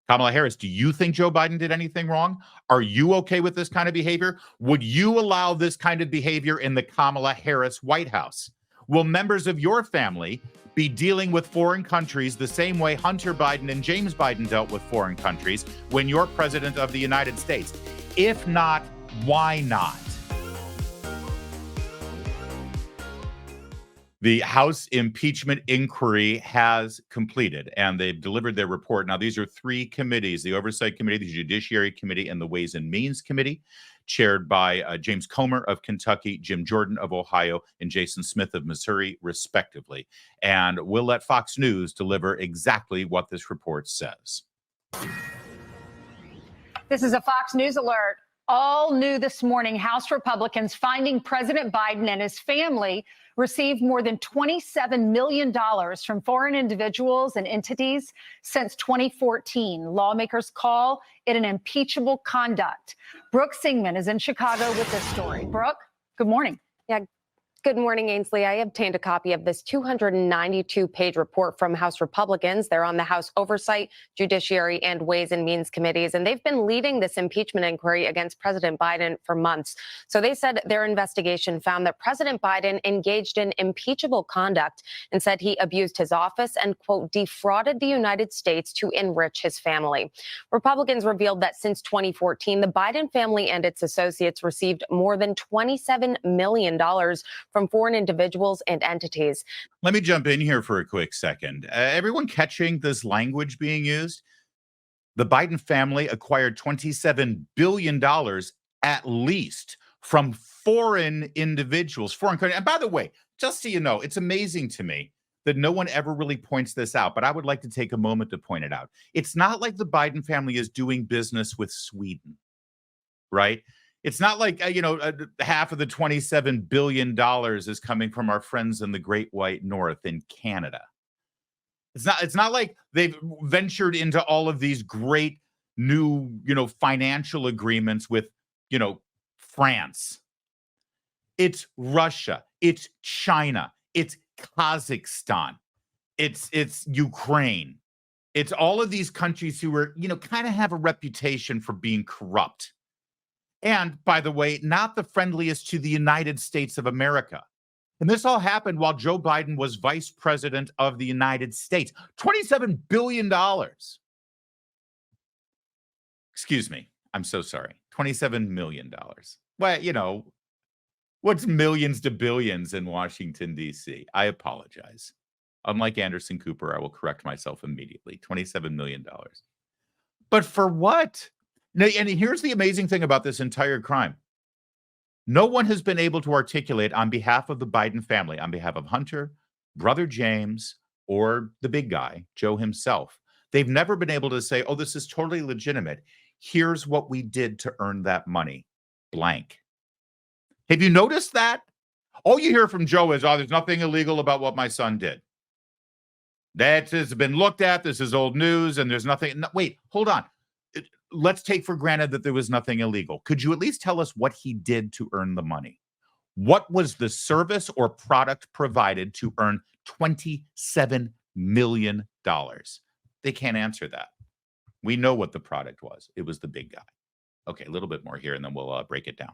Kamala Harris, do you think Joe Biden did anything wrong? Are you okay with this kind of behavior? Would you allow this kind of behavior in the Kamala Harris White House? Will members of your family be dealing with foreign countries the same way Hunter Biden and James Biden dealt with foreign countries when you're president of the United States? If not, why not? The House impeachment inquiry has completed, and they've delivered their report. Now, these are three committees: the Oversight Committee, the Judiciary Committee, and the Ways and Means Committee, chaired by James Comer of Kentucky, Jim Jordan of Ohio, and Jason Smith of Missouri, respectively. And we'll let Fox News deliver exactly what this report says. This is a Fox News alert. All new this morning, House Republicans finding President Biden and his family received more than $27 million from foreign individuals and entities since 2014. Lawmakers call it an impeachable conduct. Brooke Singman is in Chicago with this story. Brooke, good morning. Yeah. Good morning, Ainsley. I obtained a copy of this 292-page report from House Republicans. They're on the House Oversight, Judiciary, and Ways and Means committees, and they've been leading this impeachment inquiry against President Biden for months. So they said their investigation found that President Biden engaged in impeachable conduct and said he abused his office and, quote, defrauded the United States to enrich his family. Republicans revealed that since 2014, the Biden family and its associates received more than $27 million from foreign individuals and entities. Let me jump in here for a quick second. Everyone catching this language being used? The Biden family acquired $27 billion at least from foreign individuals, foreign countries. And by the way, just so you know, it's amazing to me that no one ever really points this out, but I would like to take a moment to point it out. It's not like the Biden family is doing business with Sweden, right? It's not like, half of the $27 billion is coming from our friends in the Great White North in Canada. It's not like they've ventured into all of these great new, financial agreements with, France. It's Russia. It's China. It's Kazakhstan. It's Ukraine. It's all of these countries who are, kind of have a reputation for being corrupt. And, by the way, not the friendliest to the United States of America. And this all happened while Joe Biden was vice president of the United States. $27 billion. Excuse me. I'm so sorry. $27 million. Well, what's millions to billions in Washington, D.C.? I apologize. Unlike Anderson Cooper, I will correct myself immediately. $27 million. But for what? And here's the amazing thing about this entire crime. No one has been able to articulate on behalf of the Biden family, on behalf of Hunter, brother James, or the big guy, Joe himself. They've never been able to say, oh, this is totally legitimate. Here's what we did to earn that money. Blank. Have you noticed that? All you hear from Joe is, oh, there's nothing illegal about what my son did. That has been looked at. This is old news, and there's nothing. No, wait, hold on. Let's take for granted that there was nothing illegal. Could you at least tell us what he did to earn the money? What was the service or product provided to earn $27 million? They can't answer that. We know what the product was. It was the big guy. Okay, a little bit more here, and then we'll break it down.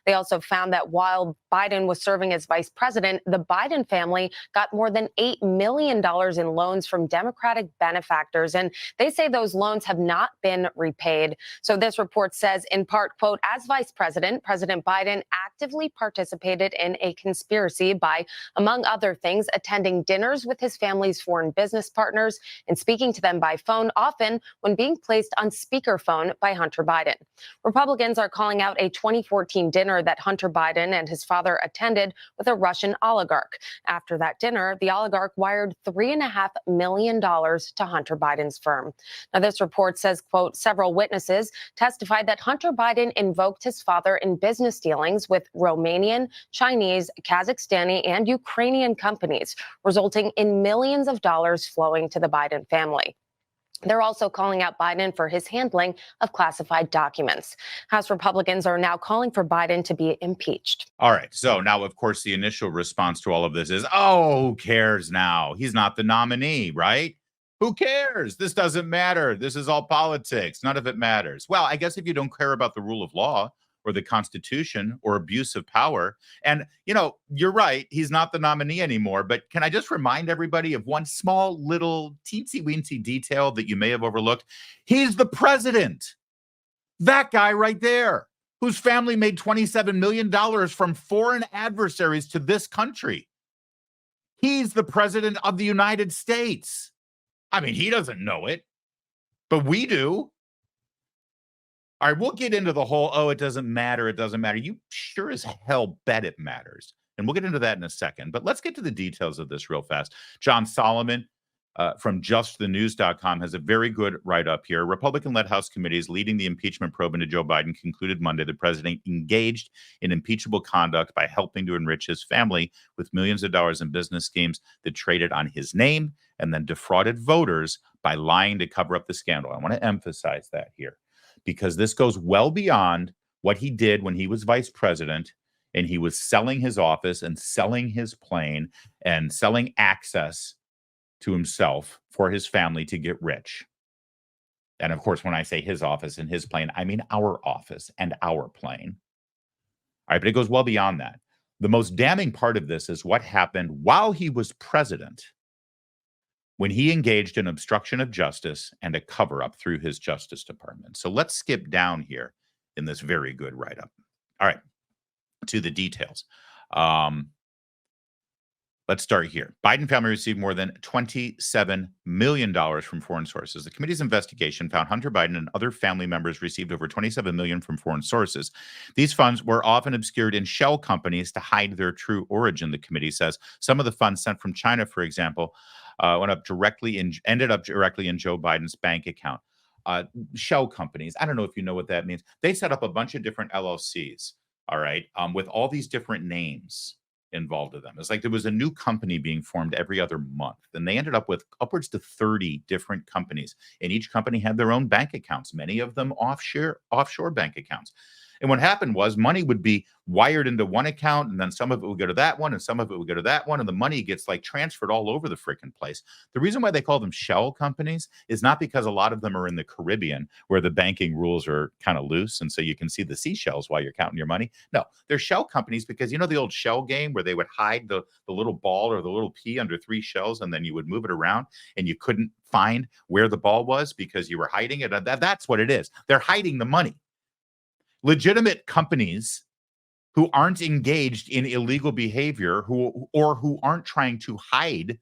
They also found that while Biden was serving as vice president, the Biden family got more than $8 million in loans from Democratic benefactors. And they say those loans have not been repaid. So this report says, in part, quote, as vice president, President Biden actively participated in a conspiracy by, among other things, attending dinners with his family's foreign business partners and speaking to them by phone, often when being placed on speakerphone by Hunter Biden. Republicans are calling out a 2014 dinner that Hunter Biden and his father attended with a Russian oligarch. After that dinner, the oligarch wired $3.5 million to Hunter Biden's firm. Now, this report says, quote, several witnesses testified that Hunter Biden invoked his father in business dealings with Romanian, Chinese, Kazakhstani, and Ukrainian companies, resulting in millions of dollars flowing to the Biden family. They're also calling out Biden for his handling of classified documents. House Republicans are now calling for Biden to be impeached. All right. So now, of course, the initial response to all of this is, oh, who cares now? He's not the nominee, right? Who cares? This doesn't matter. This is all politics. None of it matters. Well, I guess if you don't care about the rule of law or the Constitution or abuse of power, and, you're right, he's not the nominee anymore, but can I just remind everybody of one small little teensy-weensy detail that you may have overlooked? He's the president. That guy right there, whose family made $27 million from foreign adversaries to this country. He's the president of the United States. I mean, he doesn't know it, but we do. All right, we'll get into the whole, it doesn't matter, it doesn't matter. You sure as hell bet it matters. And we'll get into that in a second. But let's get to the details of this real fast. John Solomon from justthenews.com has a very good write-up here. Republican-led House committees leading the impeachment probe into Joe Biden concluded Monday the president engaged in impeachable conduct by helping to enrich his family with millions of dollars in business schemes that traded on his name and then defrauded voters by lying to cover up the scandal. I want to emphasize that here, because this goes well beyond what he did when he was vice president and he was selling his office and selling his plane and selling access to himself for his family to get rich. And of course, when I say his office and his plane, I mean our office and our plane. All right, but it goes well beyond that. The most damning part of this is what happened while he was president, when he engaged in obstruction of justice and a cover-up through his Justice Department. So let's skip down here in this very good write-up. All right, to the details. Let's start here. Biden family received more than $27 million from foreign sources. The committee's investigation found Hunter Biden and other family members received over $27 million from foreign sources. These funds were often obscured in shell companies to hide their true origin, the committee says. Some of the funds sent from China, for example, ended up directly in Joe Biden's bank account. Shell companies, I don't know if you know what that means. They set up a bunch of different LLCs, all right, with all these different names involved with them. It's like there was a new company being formed every other month. And they ended up with upwards to 30 different companies. And each company had their own bank accounts, many of them offshore bank accounts. And what happened was money would be wired into one account, and then some of it would go to that one, and some of it would go to that one, and the money gets like transferred all over the freaking place. The reason why they call them shell companies is not because a lot of them are in the Caribbean where the banking rules are kind of loose, and so you can see the seashells while you're counting your money. No, they're shell companies because the old shell game where they would hide the little ball or the little pea under 3 shells, and then you would move it around, and you couldn't find where the ball was because you were hiding it. That's what it is. They're hiding the money. Legitimate companies who aren't engaged in illegal behavior, who aren't trying to hide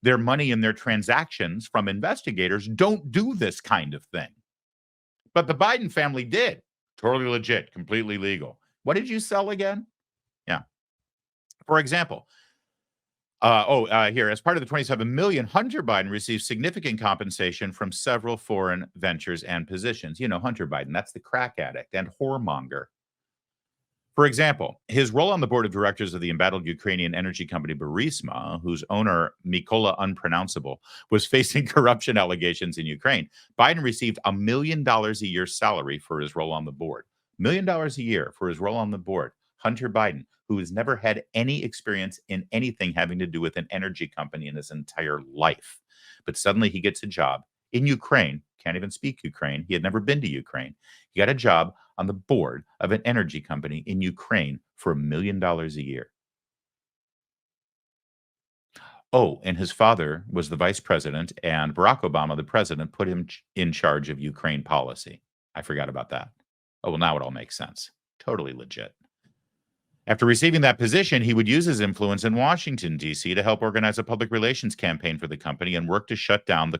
their money and their transactions from investigators, don't do this kind of thing. But the Biden family did. Totally legit, completely legal. What did you sell again? Yeah. For example, here, as part of the $27 million, Hunter Biden received significant compensation from several foreign ventures and positions. Hunter Biden, that's the crack addict and whoremonger. For example, his role on the board of directors of the embattled Ukrainian energy company Burisma, whose owner, Mykola Unpronounceable, was facing corruption allegations in Ukraine. Biden received $1 million a year salary for his role on the board. $1 million a year for his role on the board. Hunter Biden, who has never had any experience in anything having to do with an energy company in his entire life. But suddenly he gets a job in Ukraine, can't even speak Ukraine. He had never been to Ukraine. He got a job on the board of an energy company in Ukraine for $1 million a year. Oh, and his father was the vice president, and Barack Obama, the president, put him in charge of Ukraine policy. I forgot about that. Oh, well, now it all makes sense. Totally legit. After receiving that position, he would use his influence in Washington, D.C. to help organize a public relations campaign for the company and work to shut down the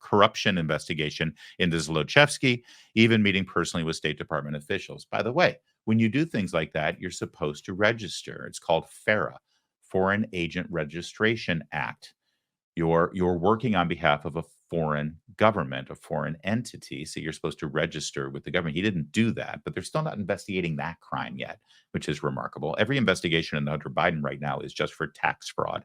corruption investigation into Zlochevsky, even meeting personally with State Department officials. By the way, when you do things like that, you're supposed to register. It's called FARA, Foreign Agent Registration Act. You're working on behalf of a foreign government, a foreign entity, so you're supposed to register with the government. He didn't do that, but they're still not investigating that crime yet, which is remarkable. Every investigation in Hunter Biden right now is just for tax fraud.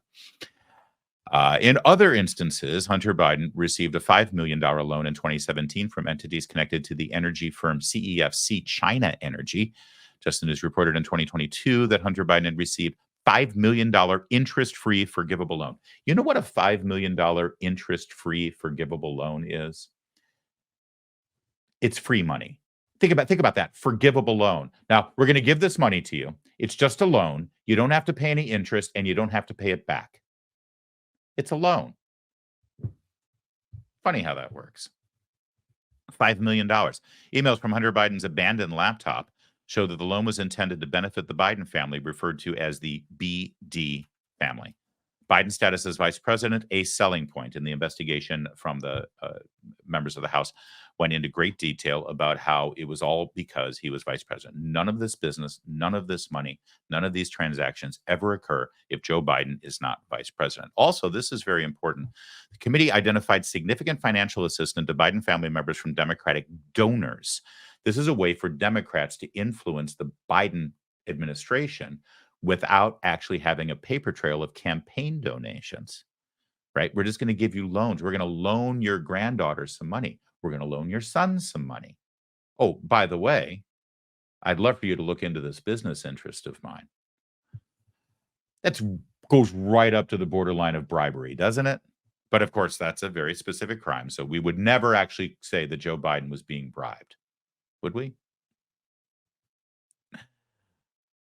In other instances, Hunter Biden received a $5 million loan in 2017 from entities connected to the energy firm CEFC China Energy. Just News reported in 2022 that Hunter Biden had received $5 million interest-free forgivable loan. You know what a $5 million interest-free forgivable loan is? It's free money. Think about that. Forgivable loan. Now, we're going to give this money to you. It's just a loan. You don't have to pay any interest, and you don't have to pay it back. It's a loan. Funny how that works. $5 million. Emails from Hunter Biden's abandoned laptop show that the loan was intended to benefit the Biden family, referred to as the BD family. Biden's status as vice president, a selling point in the investigation from the members of the House, went into great detail about how it was all because he was vice president. None of this business, none of this money, none of these transactions ever occur if Joe Biden is not vice president. Also, this is very important. The committee identified significant financial assistance to Biden family members from Democratic donors. This is a way for Democrats to influence the Biden administration without actually having a paper trail of campaign donations, right? We're just going to give you loans. We're going to loan your granddaughters some money. We're going to loan your sons some money. Oh, by the way, I'd love for you to look into this business interest of mine. That goes right up to the borderline of bribery, doesn't it? But of course, that's a very specific crime. So we would never actually say that Joe Biden was being bribed, would we?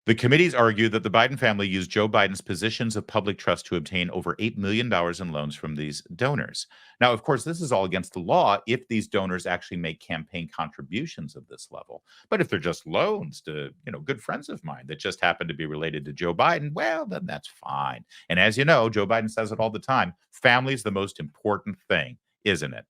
The committees argue that the Biden family used Joe Biden's positions of public trust to obtain over $8 million in loans from these donors. Now, of course, this is all against the law if these donors actually make campaign contributions of this level. But if they're just loans to, good friends of mine that just happen to be related to Joe Biden, well, then that's fine. And as you know, Joe Biden says it all the time, family's the most important thing, isn't it?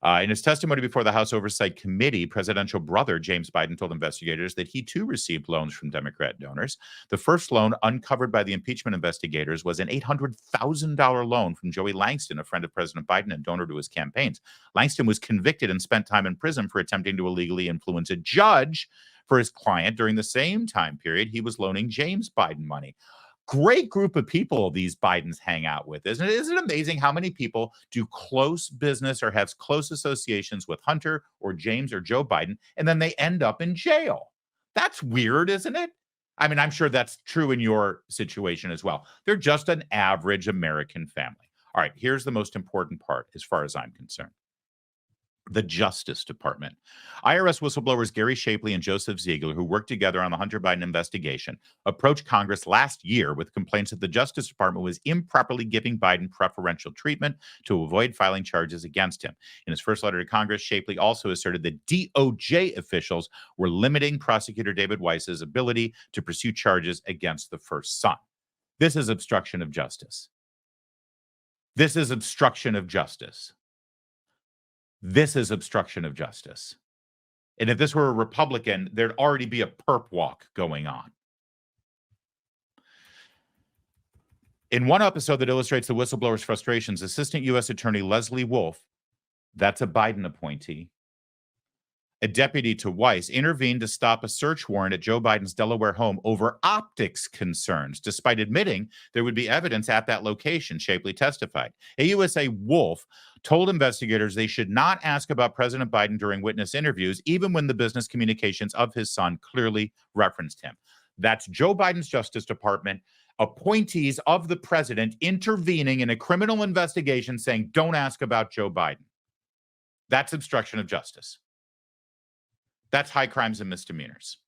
In his testimony before the House Oversight Committee, presidential brother James Biden told investigators that he too received loans from Democrat donors. The first loan uncovered by the impeachment investigators was an $800,000 loan from Joey Langston, a friend of President Biden and donor to his campaigns. Langston was convicted and spent time in prison for attempting to illegally influence a judge for his client. During the same time period, he was loaning James Biden money. Great group of people these Bidens hang out with, isn't it? Isn't it amazing how many people do close business or have close associations with Hunter or James or Joe Biden, and then they end up in jail? That's weird, isn't it? I mean, I'm sure that's true in your situation as well. They're just an average American family. All right, here's the most important part as far as I'm concerned. The Justice Department. IRS whistleblowers Gary Shapley and Joseph Ziegler, who worked together on the Hunter Biden investigation, approached Congress last year with complaints that the Justice Department was improperly giving Biden preferential treatment to avoid filing charges against him. In his first letter to Congress, Shapley also asserted that DOJ officials were limiting prosecutor David Weiss's ability to pursue charges against the first son. This is obstruction of justice. This is obstruction of justice. This is obstruction of justice. And if this were a Republican, there'd already be a perp walk going on. In one episode that illustrates the whistleblower's frustrations, Assistant U.S. Attorney Leslie Wolf, that's a Biden appointee, a deputy to Weiss, intervened to stop a search warrant at Joe Biden's Delaware home over optics concerns, despite admitting there would be evidence at that location, Shapley testified. AUSA Wolf told investigators they should not ask about President Biden during witness interviews, even when the business communications of his son clearly referenced him. That's Joe Biden's Justice Department, appointees of the president intervening in a criminal investigation saying, don't ask about Joe Biden. That's obstruction of justice. That's high crimes and misdemeanors.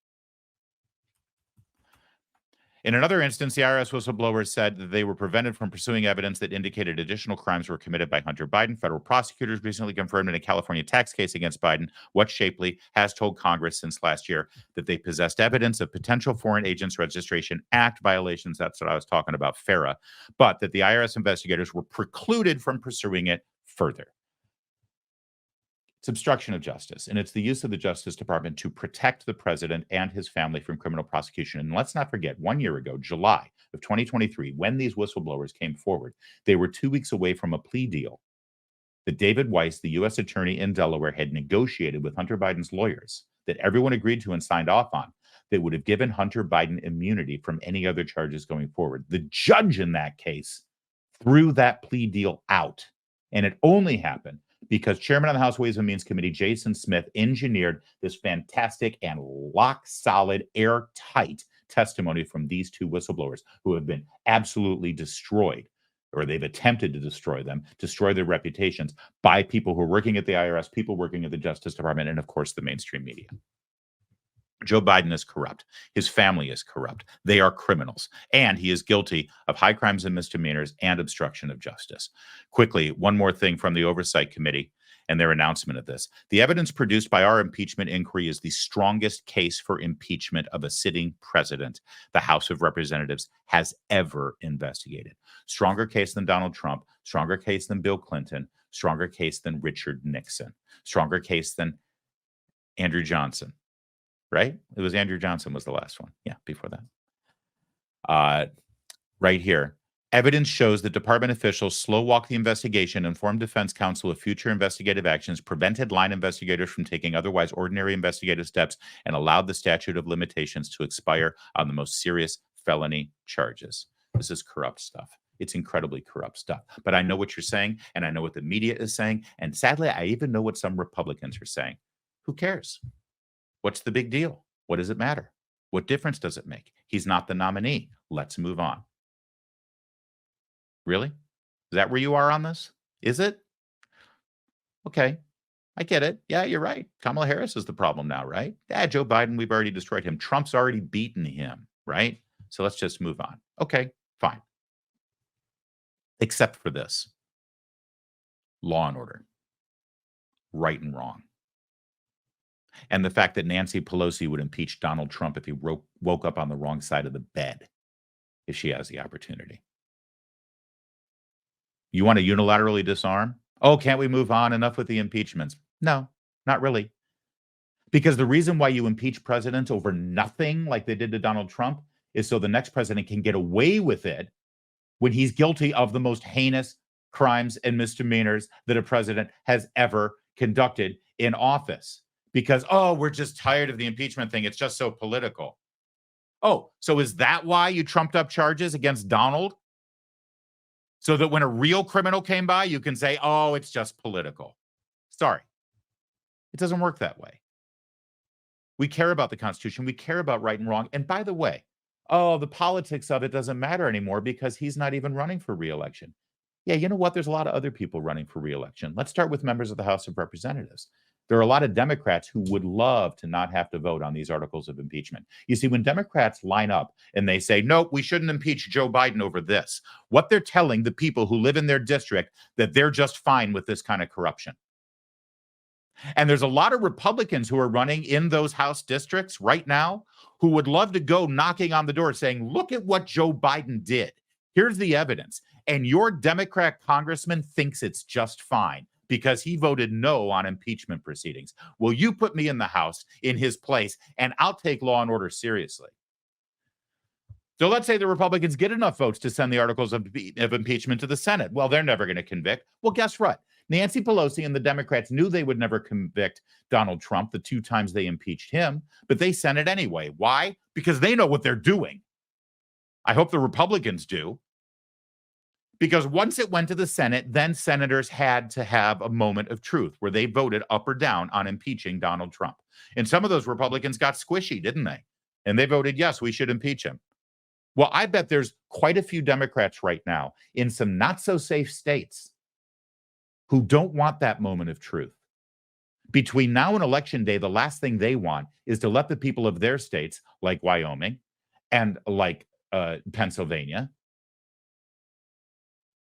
In another instance, the IRS whistleblowers said that they were prevented from pursuing evidence that indicated additional crimes were committed by Hunter Biden. Federal prosecutors recently confirmed in a California tax case against Biden what Shapley has told Congress since last year, that they possessed evidence of potential Foreign Agents Registration Act violations. That's what I was talking about, FARA, but that the IRS investigators were precluded from pursuing it further. It's obstruction of justice, and it's the use of the Justice Department to protect the president and his family from criminal prosecution. And let's not forget, 1 year ago, July of 2023, when these whistleblowers came forward, they were 2 weeks away from a plea deal that David Weiss, the U.S. attorney in Delaware, had negotiated with Hunter Biden's lawyers, that everyone agreed to and signed off on, that would have given Hunter Biden immunity from any other charges going forward. The judge in that case threw that plea deal out, and it only happened because Chairman of the House Ways and Means Committee, Jason Smith, engineered this fantastic and rock-solid, airtight testimony from these two whistleblowers who have been absolutely destroyed, or they've attempted to destroy them, destroy their reputations by people who are working at the IRS, people working at the Justice Department, and of course, the mainstream media. Joe Biden is corrupt. His family is corrupt. They are criminals. And he is guilty of high crimes and misdemeanors and obstruction of justice. Quickly, one more thing from the Oversight Committee and their announcement of this. The evidence produced by our impeachment inquiry is the strongest case for impeachment of a sitting president the House of Representatives has ever investigated. Stronger case than Donald Trump, stronger case than Bill Clinton, stronger case than Richard Nixon, stronger case than Andrew Johnson. Right? It was Andrew Johnson was the last one. Yeah, before that. Right here. Evidence shows that department officials slow-walked the investigation, informed defense counsel of future investigative actions, prevented line investigators from taking otherwise ordinary investigative steps, and allowed the statute of limitations to expire on the most serious felony charges. This is corrupt stuff. It's incredibly corrupt stuff. But I know what you're saying, and I know what the media is saying, and sadly, I even know what some Republicans are saying. Who cares? What's the big deal? What does it matter? What difference does it make? He's not the nominee. Let's move on. Really? Is that where you are on this? Is it? Okay. I get it. Yeah, you're right. Kamala Harris is the problem now, right? Yeah, Joe Biden, we've already destroyed him. Trump's already beaten him, right? So let's just move on. Okay, fine. Except for this. Law and order. Right and wrong. And the fact that Nancy Pelosi would impeach Donald Trump if he woke up on the wrong side of the bed, if she has the opportunity. You want to unilaterally disarm? Oh, can't we move on? Enough with the impeachments. No, not really. Because the reason why you impeach presidents over nothing like they did to Donald Trump is so the next president can get away with it when he's guilty of the most heinous crimes and misdemeanors that a president has ever conducted in office. Because, oh, we're just tired of the impeachment thing. It's just so political. Oh, so is that why you trumped up charges against Donald? So that when a real criminal came by, you can say, oh, it's just political. Sorry. It doesn't work that way. We care about the Constitution. We care about right and wrong. And by the way, oh, the politics of it doesn't matter anymore because he's not even running for re-election. Yeah, you know what? There's a lot of other people running for re-election. Let's start with members of the House of Representatives. There are a lot of Democrats who would love to not have to vote on these articles of impeachment. You see, when Democrats line up and they say, nope, we shouldn't impeach Joe Biden over this, what they're telling the people who live in their district that they're just fine with this kind of corruption. And there's a lot of Republicans who are running in those House districts right now who would love to go knocking on the door saying, look at what Joe Biden did. Here's the evidence. And your Democrat congressman thinks it's just fine because he voted no on impeachment proceedings. Will you put me in the House in his place and I'll take law and order seriously? So let's say the Republicans get enough votes to send the articles of impeachment to the Senate. Well, they're never going to convict. Well, guess what? Nancy Pelosi and the Democrats knew they would never convict Donald Trump the 2 times they impeached him, but they sent it anyway. Why? Because they know what they're doing. I hope the Republicans do. Because once it went to the Senate, then senators had to have a moment of truth where they voted up or down on impeaching Donald Trump. And some of those Republicans got squishy, didn't they? And they voted, yes, we should impeach him. Well, I bet there's quite a few Democrats right now in some not so safe states who don't want that moment of truth. Between now and Election Day, the last thing they want is to let the people of their states, like Wyoming and like Pennsylvania,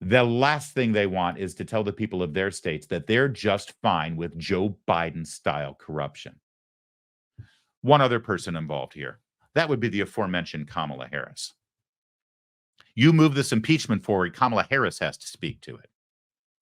the last thing they want is to tell the people of their states that they're just fine with Joe Biden-style corruption. One other person involved here. That would be the aforementioned Kamala Harris. You move this impeachment forward, Kamala Harris has to speak to it.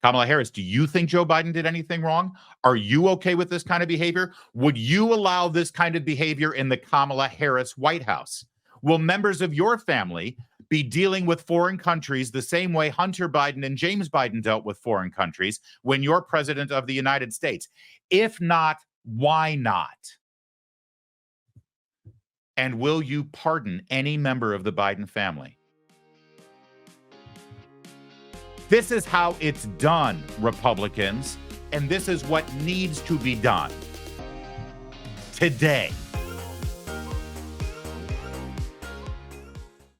Kamala Harris, do you think Joe Biden did anything wrong? Are you okay with this kind of behavior? Would you allow this kind of behavior in the Kamala Harris White House? Will members of your family be dealing with foreign countries the same way Hunter Biden and James Biden dealt with foreign countries when you're president of the United States? If not, why not? And will you pardon any member of the Biden family? This is how it's done, Republicans, and this is what needs to be done today.